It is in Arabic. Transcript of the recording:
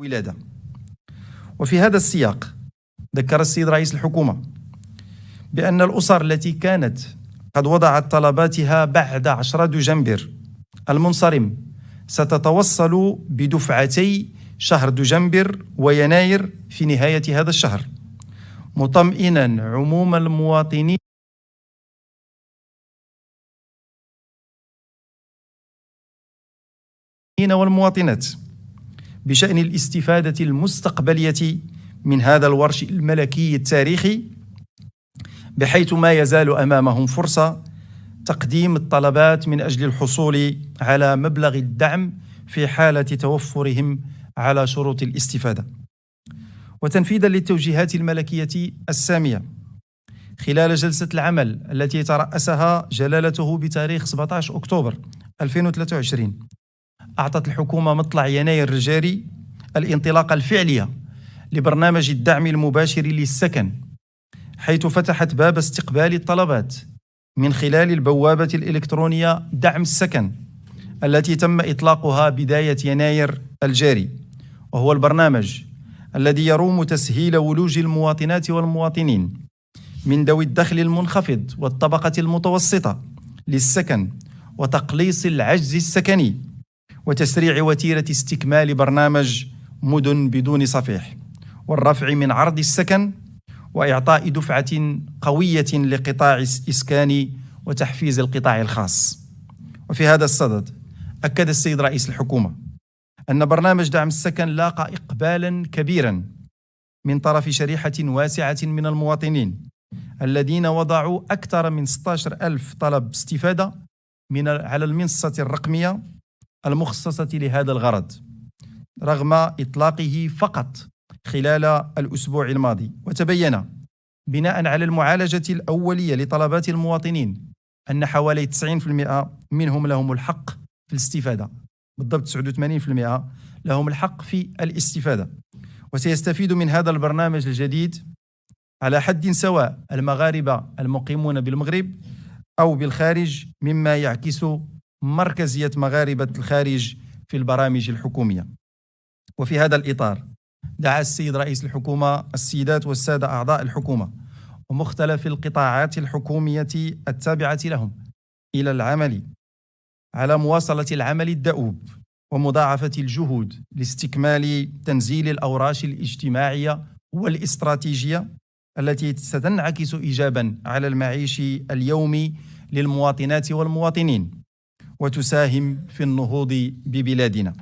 الولادة. وفي هذا السياق ذكر السيد رئيس الحكومة بأن الأسر التي كانت قد وضعت طلباتها بعد 10 دجنبر المنصرم ستتوصل بدفعتي شهر دجنبر ويناير في نهاية هذا الشهر، مطمئنا عموم المواطنين والمواطنات بشأن الاستفادة المستقبلية من هذا الورش الملكي التاريخي، بحيث ما يزال أمامهم فرصة تقديم الطلبات من أجل الحصول على مبلغ الدعم في حالة توفرهم على شروط الاستفادة. وتنفيذا للتوجيهات الملكية السامية، خلال جلسة العمل التي ترأسها جلالته بتاريخ 17 أكتوبر 2023، أعطت الحكومة مطلع يناير الجاري الانطلاقة الفعلية لبرنامج الدعم المباشر للسكن، حيث فتحت باب استقبال الطلبات من خلال البوابة الإلكترونية دعم السكن التي تم إطلاقها بداية يناير الجاري، وهو البرنامج الذي يروم تسهيل ولوج المواطنات والمواطنين من ذوي الدخل المنخفض والطبقة المتوسطة للسكن وتقليص العجز السكني، وتسريع وتيرة استكمال برنامج مدن بدون صفيح، والرفع من عرض السكن، وإعطاء دفعة قوية لقطاع الإسكان وتحفيز القطاع الخاص. وفي هذا الصدد أكد السيد رئيس الحكومة أن برنامج دعم السكن لاقى إقبالا كبيرا من طرف شريحة واسعة من المواطنين الذين وضعوا أكثر من 16,000 طلب استفادة على المنصة الرقمية المخصصة لهذا الغرض، رغم إطلاقه فقط خلال الأسبوع الماضي. وتبين بناء على المعالجة الأولية لطلبات المواطنين أن حوالي 90% منهم لهم الحق في الاستفادة، بالضبط 89% لهم الحق في الاستفادة، وسيستفيد من هذا البرنامج الجديد على حد سواء المغاربة المقيمون بالمغرب أو بالخارج، مما يعكس مركزية مغاربة الخارج في البرامج الحكومية. وفي هذا الإطار دعا السيد رئيس الحكومة السيدات والسادة أعضاء الحكومة ومختلف القطاعات الحكومية التابعة لهم إلى العمل على مواصلة العمل الدؤوب ومضاعفة الجهود لاستكمال تنزيل الأوراش الاجتماعية والاستراتيجية التي ستنعكس إيجابا على المعيش اليومي للمواطنات والمواطنين وتساهم في النهوض ببلادنا.